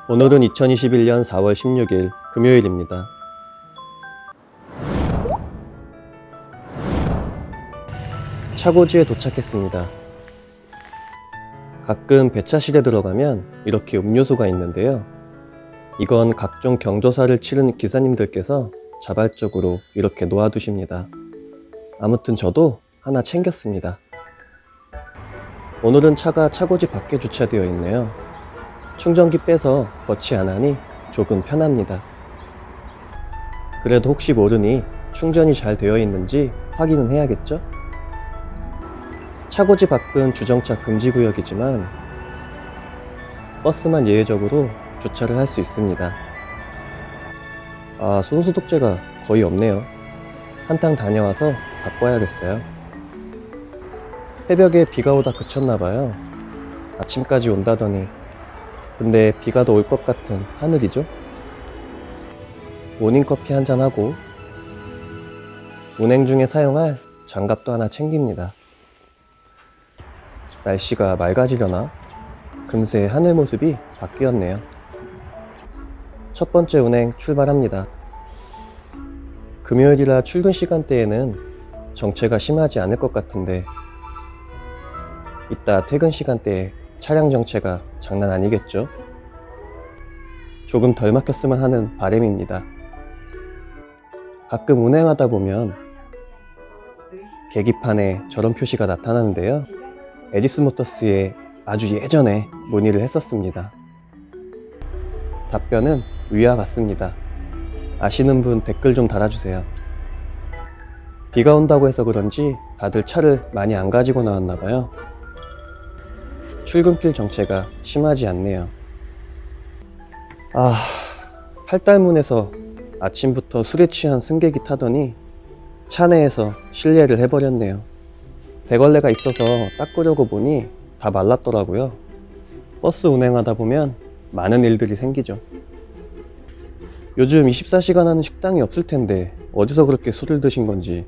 오늘은 2021년 4월 16일 금요일입니다. 차고지에 도착했습니다. 가끔 배차실에 들어가면 이렇게 음료수가 있는데요. 이건 각종 경조사를 치른 기사님들께서 자발적으로 이렇게 놓아두십니다. 아무튼 저도 하나 챙겼습니다. 오늘은 차가 차고지 밖에 주차되어 있네요. 충전기 빼서 거치 안 하니 조금 편합니다. 그래도 혹시 모르니 충전이 잘 되어 있는지 확인은 해야겠죠? 차고지 밖은 주정차 금지 구역이지만 버스만 예외적으로 주차를 할 수 있습니다. 손소독제가 거의 없네요. 한탕 다녀와서 바꿔야겠어요. 새벽에 비가 오다 그쳤나봐요. 아침까지 온다더니 근데 비가 더 올 것 같은 하늘이죠? 모닝커피 한잔하고 운행 중에 사용할 장갑도 하나 챙깁니다. 날씨가 맑아지려나? 금세 하늘 모습이 바뀌었네요. 첫 번째 운행 출발합니다. 금요일이라 출근 시간대에는 정체가 심하지 않을 것 같은데 이따 퇴근 시간대에 차량 정체가 장난 아니겠죠? 조금 덜 막혔으면 하는 바람입니다. 가끔 운행하다 보면 계기판에 저런 표시가 나타나는데요. 에리스 모터스에 아주 예전에 문의를 했었습니다. 답변은 위와 같습니다. 아시는 분 댓글 좀 달아주세요. 비가 온다고 해서 그런지 다들 차를 많이 안 가지고 나왔나봐요. 출근길 정체가 심하지 않네요. 팔달문에서 아침부터 술에 취한 승객이 타더니 차 내에서 실례를 해버렸네요. 대걸레가 있어서 닦으려고 보니 다 말랐더라고요. 버스 운행하다 보면 많은 일들이 생기죠. 요즘 24시간 하는 식당이 없을 텐데 어디서 그렇게 술을 드신 건지.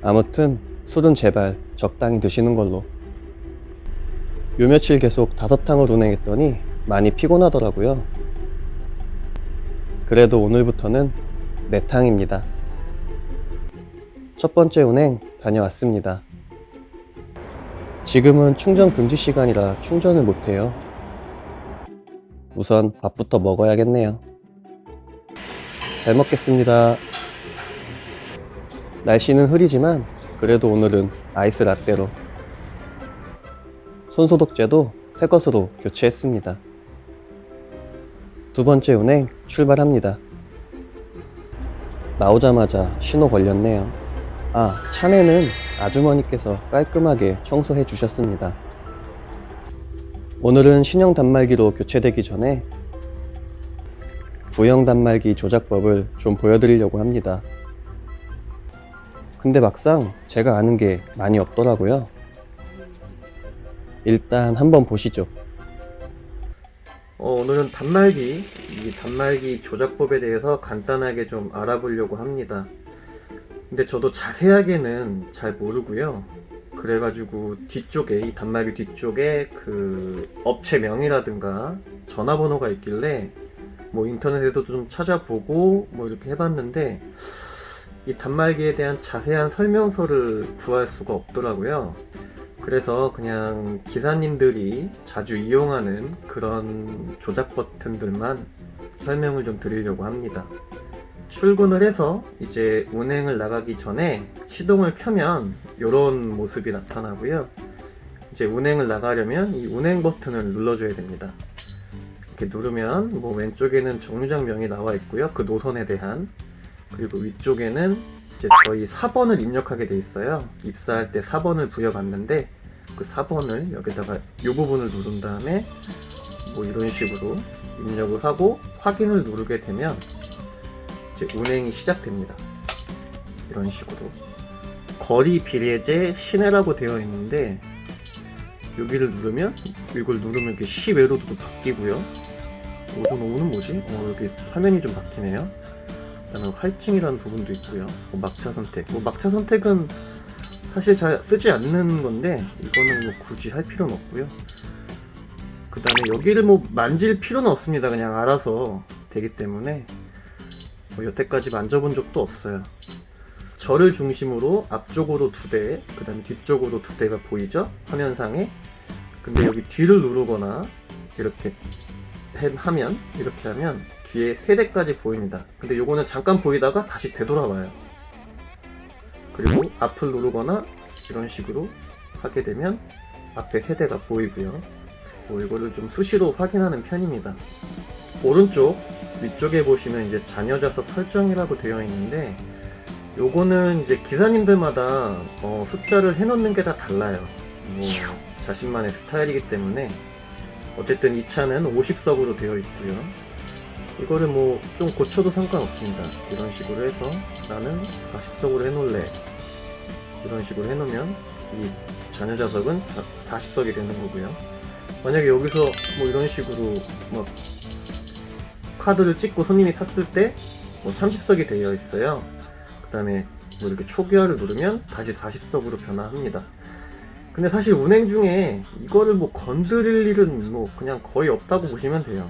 아무튼 술은 제발 적당히 드시는 걸로. 요 며칠 계속 5탕을 운행했더니 많이 피곤하더라고요. 그래도 오늘부터는 4탕입니다. 첫 번째 운행 다녀왔습니다. 지금은 충전 금지 시간이라 충전을 못해요. 우선 밥부터 먹어야겠네요. 잘 먹겠습니다. 날씨는 흐리지만 그래도 오늘은 아이스 라떼로. 손소독제도 새 것으로 교체했습니다. 두 번째 운행 출발합니다. 나오자마자 신호 걸렸네요. 차내는 아주머니께서 깔끔하게 청소해 주셨습니다. 오늘은 신형 단말기로 교체되기 전에 부형 단말기 조작법을 좀 보여드리려고 합니다. 근데 막상 제가 아는 게 많이 없더라고요. 일단 한번 보시죠. 오늘은 이 단말기 조작법에 대해서 간단하게 좀 알아보려고 합니다. 근데 저도 자세하게는 잘 모르고요. 그래가지고 이 단말기 뒤쪽에 그 업체명이라든가 전화번호가 있길래 인터넷에도 좀 찾아보고 이렇게 해봤는데 이 단말기에 대한 자세한 설명서를 구할 수가 없더라고요. 그래서 그냥 기사님들이 자주 이용하는 그런 조작 버튼들만 설명을 좀 드리려고 합니다. 출근을 해서 이제 운행을 나가기 전에 시동을 켜면 이런 모습이 나타나고요. 이제 운행을 나가려면 이 운행 버튼을 눌러줘야 됩니다. 이렇게 누르면 왼쪽에는 정류장명이 나와 있고요. 그 노선에 대한. 그리고 위쪽에는 이제 저희 4번을 입력하게 돼 있어요. 입사할 때 4번을 부여받는데 그 4번을 여기다가 이 부분을 누른 다음에 이런 식으로 입력을 하고 확인을 누르게 되면 이제 운행이 시작됩니다. 이런 식으로 거리 비례제 시내라고 되어 있는데 여기를 누르면 이걸 누르면 이렇게 시외로도 바뀌고요. 오는 뭐지? 여기 화면이 좀 바뀌네요. 그다음에 활증이라는 부분도 있고요. 막차 선택. 막차 선택은 사실 잘 쓰지 않는 건데 이거는 굳이 할 필요는 없고요. 그 다음에 여기를 뭐 만질 필요는 없습니다. 그냥 알아서 되기 때문에 뭐 여태까지 만져본 적도 없어요. 절을 중심으로 앞쪽으로 2대, 그 다음에 뒤쪽으로 2대가 보이죠? 화면상에. 근데 여기 뒤를 누르거나 이렇게 하면, 이렇게 하면 뒤에 3대까지 보입니다. 근데 요거는 잠깐 보이다가 다시 되돌아와요. 그리고 앞을 누르거나 이런 식으로 하게 되면 앞에 3대가 보이고요. 뭐 이거를 좀 수시로 확인하는 편입니다. 오른쪽 위쪽에 보시면 이제 자녀 좌석 설정이라고 되어 있는데, 요거는 이제 기사님들마다 숫자를 해놓는 게 다 달라요. 뭐 자신만의 스타일이기 때문에. 어쨌든 이 차는 50석으로 되어 있고요. 이거를 뭐 좀 고쳐도 상관없습니다. 이런 식으로 해서 나는 40석으로 해놓을래, 이런 식으로 해놓으면 이 자녀 좌석은 40석이 되는 거고요. 만약에 여기서 뭐 이런 식으로 뭐 카드를 찍고 손님이 탔을 때 뭐 30석이 되어 있어요. 그 다음에 뭐 이렇게 초기화를 누르면 다시 40석으로 변화합니다. 근데 사실 운행 중에 이거를 뭐 건드릴 일은 뭐 그냥 거의 없다고 보시면 돼요.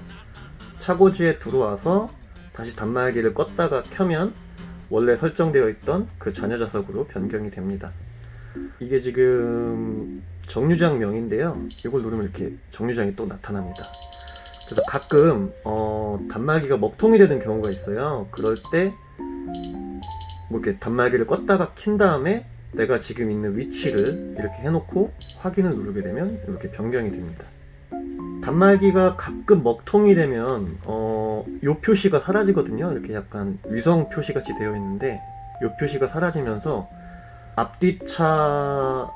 차고지에 들어와서 다시 단말기를 껐다가 켜면 원래 설정되어 있던 그 자녀 좌석으로 변경이 됩니다. 이게 지금 정류장명인데요. 이걸 누르면 이렇게 정류장이 또 나타납니다. 그래서 가끔 단말기가 먹통이 되는 경우가 있어요. 그럴 때 뭐 이렇게 단말기를 껐다가 킨 다음에 내가 지금 있는 위치를 이렇게 해놓고 확인을 누르게 되면 이렇게 변경이 됩니다. 단말기가 가끔 먹통이 되면 요 표시가 사라지거든요. 이렇게 약간 위성 표시 같이 되어 있는데 요 표시가 사라지면서 앞뒤 차에서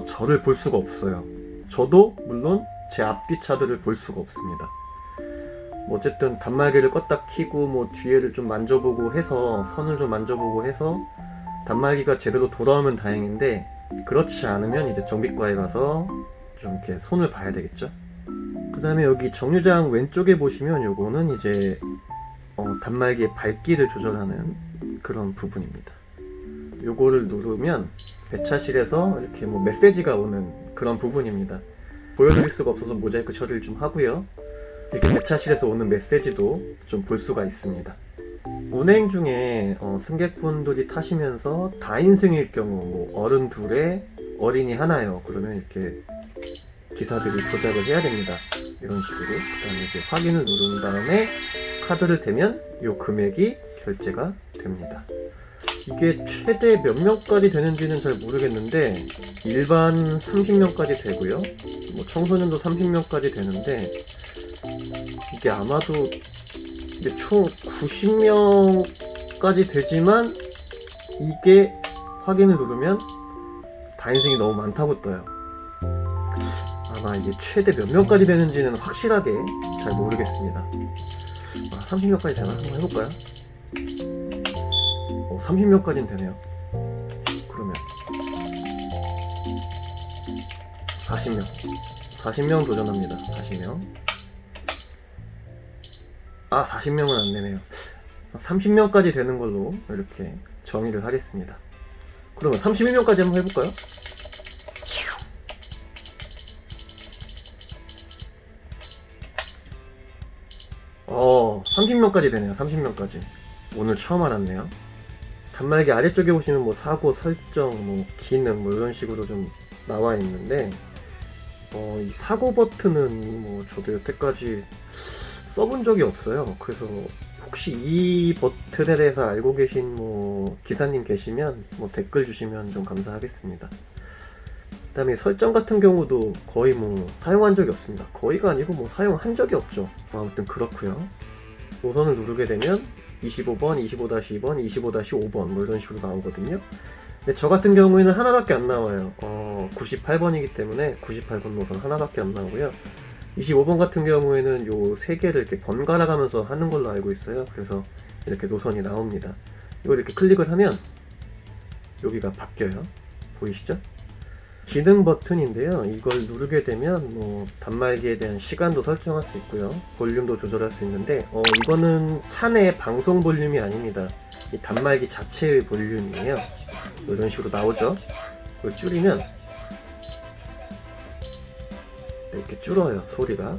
저를 볼 수가 없어요. 저도 물론 제 앞뒤 차들을 볼 수가 없습니다. 뭐 어쨌든 단말기를 껐다 켜고 뭐 뒤에를 좀 만져보고 해서, 선을 좀 만져보고 해서 단말기가 제대로 돌아오면 다행인데, 그렇지 않으면 이제 정비과에 가서 좀 이렇게 손을 봐야 되겠죠. 그 다음에 여기 정류장 왼쪽에 보시면 요거는 이제 단말기의 밝기를 조절하는 그런 부분입니다. 요거를 누르면 배차실에서 이렇게 뭐 메시지가 오는 그런 부분입니다. 보여드릴 수가 없어서 모자이크 처리를 좀 하고요. 이렇게 배차실에서 오는 메시지도 좀 볼 수가 있습니다. 운행 중에 승객분들이 타시면서 다인승일 경우 뭐 어른 2에 어린이 1요. 그러면 이렇게 기사들이 조작을 해야 됩니다. 이런 식으로. 그 다음에 이제 확인을 누른 다음에 카드를 대면 이 금액이 결제가 됩니다. 이게 최대 몇 명까지 되는지는 잘 모르겠는데 일반 30명까지 되고요. 뭐 청소년도 30명까지 되는데, 이게 아마도 이게 총 90명까지 되지만 이게 확인을 누르면 다인승이 너무 많다고 떠요. 아마 이게 최대 몇 명까지 되는지는 확실하게 잘 모르겠습니다. 30명까지 되나? 한번 해볼까요? 30명까지는 되네요. 그러면 40명 40명 도전합니다. 40명. 40명은 안 되네요. 30명까지 되는 걸로 이렇게 정의를 하겠습니다. 그러면 31명까지 한번 해볼까요? 30명까지 되네요. 30명까지. 오늘 처음 알았네요. 단말기 아래쪽에 보시면 뭐 사고 설정, 뭐 기능 뭐 이런 식으로 좀 나와 있는데, 이 사고 버튼은 뭐 저도 여태까지 써본 적이 없어요. 그래서 혹시 이 버튼에 대해서 알고 계신 뭐 기사님 계시면 뭐 댓글 주시면 좀 감사하겠습니다. 그 다음에 설정 같은 경우도 거의 뭐 사용한 적이 없습니다. 거의가 아니고 뭐 사용한 적이 없죠. 아무튼 그렇고요. 노선을 누르게 되면 25번, 25-2번, 25-5번 뭐 이런 식으로 나오거든요. 근데 저 같은 경우에는 하나밖에 안 나와요. 98번이기 때문에 98번 노선 하나밖에 안 나오고요. 25번 같은 경우에는 요 3개를 이렇게 번갈아 가면서 하는 걸로 알고 있어요. 그래서 이렇게 노선이 나옵니다. 이걸 이렇게 클릭을 하면 여기가 바뀌어요. 보이시죠? 기능 버튼인데요. 이걸 누르게 되면 뭐 단말기에 대한 시간도 설정할 수 있고요. 볼륨도 조절할 수 있는데 이거는 차 내 방송 볼륨이 아닙니다. 이 단말기 자체의 볼륨이에요. 이런 식으로 나오죠. 이걸 줄이면 이렇게 줄어요, 소리가.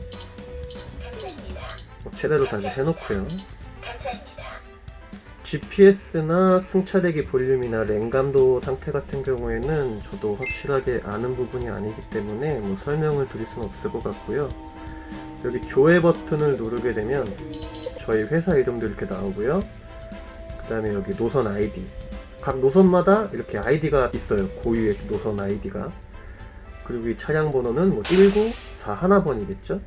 최대로 다시 해놓고요. GPS나 승차대기 볼륨이나 랜감도 상태 같은 경우에는 저도 확실하게 아는 부분이 아니기 때문에 뭐 설명을 드릴 수는 없을 것 같고요. 여기 조회 버튼을 누르게 되면 저희 회사 이름도 이렇게 나오고요. 그 다음에 여기 노선 아이디, 각 노선마다 이렇게 아이디가 있어요. 고유의 노선 아이디가. 그리고 이 차량 번호는 뭐 1941번이겠죠.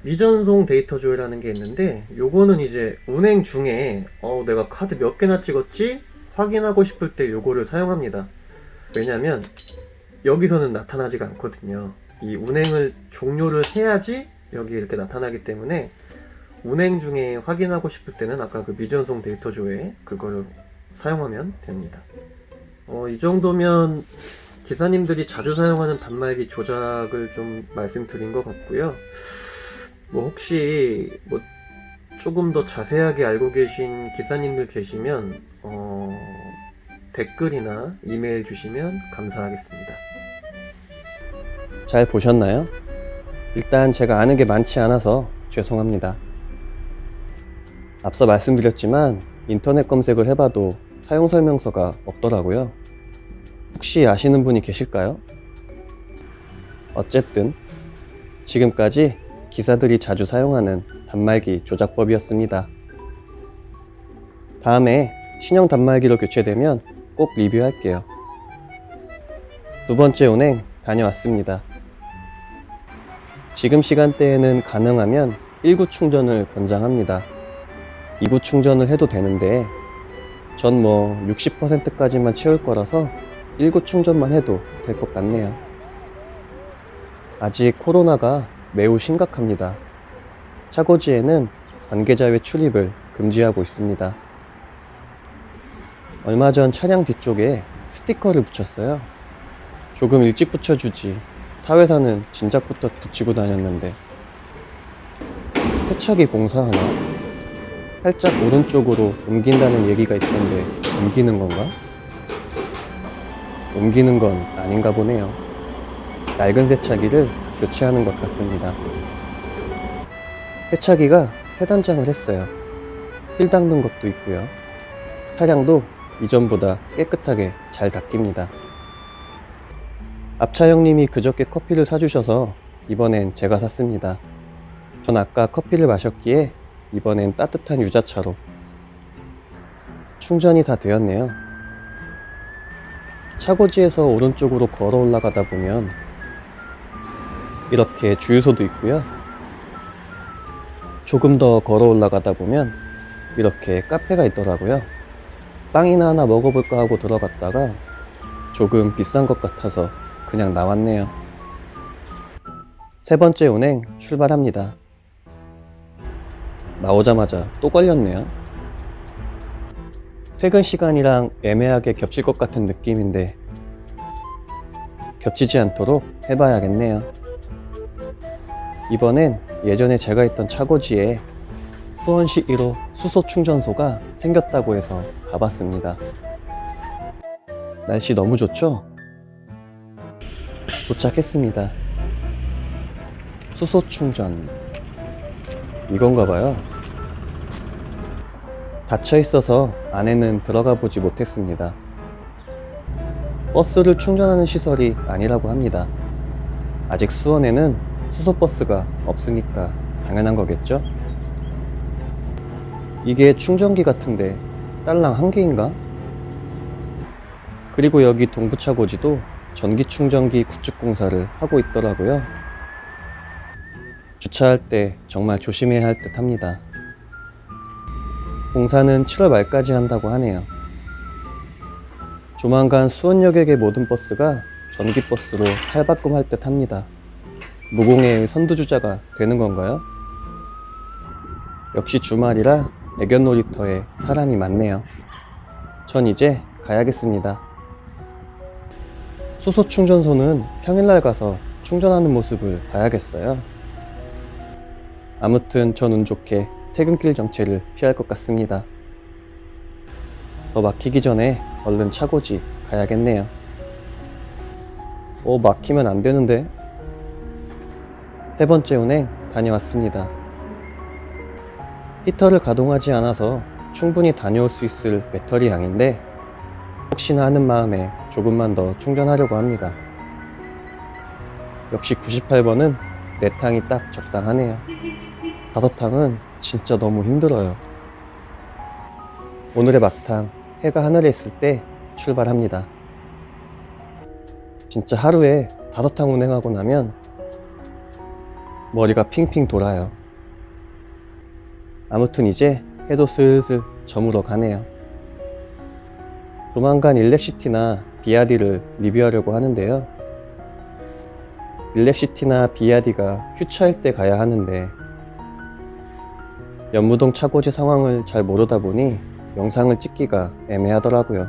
미전송 데이터 조회라는 게 있는데, 요거는 이제 운행 중에 내가 카드 몇 개나 찍었지? 확인하고 싶을 때 요거를 사용합니다. 왜냐면 여기서는 나타나지가 않거든요. 이 운행을 종료를 해야지 여기 이렇게 나타나기 때문에 운행 중에 확인하고 싶을 때는 아까 그 미전송 데이터 조회 그걸 사용하면 됩니다. 이 정도면 기사님들이 자주 사용하는 단말기 조작을 좀 말씀드린 것 같고요. 뭐 혹시 뭐 조금 더 자세하게 알고 계신 기사님들 계시면 댓글이나 이메일 주시면 감사하겠습니다. 잘 보셨나요? 일단 제가 아는 게 많지 않아서 죄송합니다. 앞서 말씀드렸지만 인터넷 검색을 해봐도 사용 설명서가 없더라고요. 혹시 아시는 분이 계실까요? 어쨌든 지금까지 기사들이 자주 사용하는 단말기 조작법이었습니다. 다음에 신형 단말기로 교체되면 꼭 리뷰할게요. 두 번째 운행 다녀왔습니다. 지금 시간대에는 가능하면 1구 충전을 권장합니다. 2구 충전을 해도 되는데 전 뭐 60%까지만 채울 거라서 1구 충전만 해도 될 것 같네요. 아직 코로나가 매우 심각합니다. 차고지에는 관계자 외 출입을 금지하고 있습니다. 얼마 전 차량 뒤쪽에 스티커를 붙였어요. 조금 일찍 붙여주지, 타 회사는 진작부터 붙이고 다녔는데. 세차기 공사하나? 살짝 오른쪽으로 옮긴다는 얘기가 있던데 옮기는 건가? 옮기는 건 아닌가 보네요. 낡은 세차기를 교체하는 것 같습니다. 세차기가 새 단장을 했어요. 휠 닦는 것도 있고요. 차량도 이전보다 깨끗하게 잘 닦입니다. 앞차 형님이 그저께 커피를 사주셔서 이번엔 제가 샀습니다. 전 아까 커피를 마셨기에 이번엔 따뜻한 유자차로. 충전이 다 되었네요. 차고지에서 오른쪽으로 걸어 올라가다 보면 이렇게 주유소도 있고요. 조금 더 걸어 올라가다 보면 이렇게 카페가 있더라고요. 빵이나 하나 먹어볼까 하고 들어갔다가 조금 비싼 것 같아서 그냥 나왔네요. 세 번째 운행 출발합니다. 나오자마자 또 걸렸네요. 퇴근 시간이랑 애매하게 겹칠 것 같은 느낌인데 겹치지 않도록 해봐야겠네요. 이번엔 예전에 제가 있던 차고지에 수원시 1호 수소 충전소가 생겼다고 해서 가봤습니다. 날씨 너무 좋죠? 도착했습니다. 수소 충전 이건가 봐요. 닫혀 있어서 안에는 들어가 보지 못했습니다. 버스를 충전하는 시설이 아니라고 합니다. 아직 수원에는 수소버스가 없으니까 당연한 거겠죠? 이게 충전기 같은데 딸랑 한 개인가? 그리고 여기 동부차고지도 전기 충전기 구축 공사를 하고 있더라고요. 주차할 때 정말 조심해야 할 듯 합니다. 공사는 7월 말까지 한다고 하네요. 조만간 수원역역의 모든 버스가 전기버스로 탈바꿈할 듯 합니다. 무공해의 선두주자가 되는 건가요? 역시 주말이라 애견 놀이터에 사람이 많네요. 전 이제 가야겠습니다. 수소 충전소는 평일날 가서 충전하는 모습을 봐야겠어요. 아무튼 전 운 좋게 퇴근길 정체를 피할 것 같습니다. 더 막히기 전에 얼른 차고지 가야겠네요. 막히면 안 되는데. 세 번째 운행 다녀왔습니다. 히터를 가동하지 않아서 충분히 다녀올 수 있을 배터리 양인데 혹시나 하는 마음에 조금만 더 충전하려고 합니다. 역시 98번은 4탕이 딱 적당하네요. 5탕은 진짜 너무 힘들어요. 오늘의 막탕, 해가 하늘에 있을 때 출발합니다. 진짜 하루에 5탕 운행하고 나면 머리가 핑핑 돌아요. 아무튼 이제 해도 슬슬 저물어 가네요. 조만간 일렉시티나 비아디를 리뷰하려고 하는데요. 일렉시티나 비아디가 휴차일 때 가야 하는데 연무동 차고지 상황을 잘 모르다 보니 영상을 찍기가 애매하더라고요.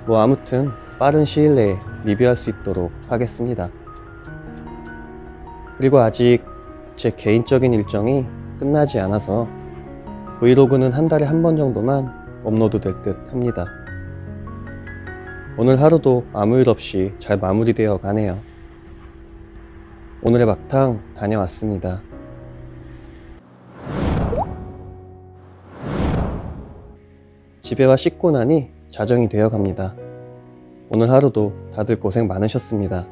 뭐 아무튼 빠른 시일 내에 리뷰할 수 있도록 하겠습니다. 그리고 아직 제 개인적인 일정이 끝나지 않아서 브이로그는 한 달에 한 번 정도만 업로드 될 듯 합니다. 오늘 하루도 아무 일 없이 잘 마무리되어 가네요. 오늘의 막탕 다녀왔습니다. 집에 와 씻고 나니 자정이 되어 갑니다. 오늘 하루도 다들 고생 많으셨습니다.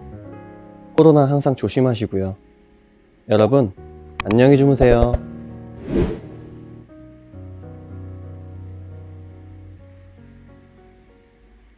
코로나 항상 조심하시고요. 여러분, 안녕히 주무세요.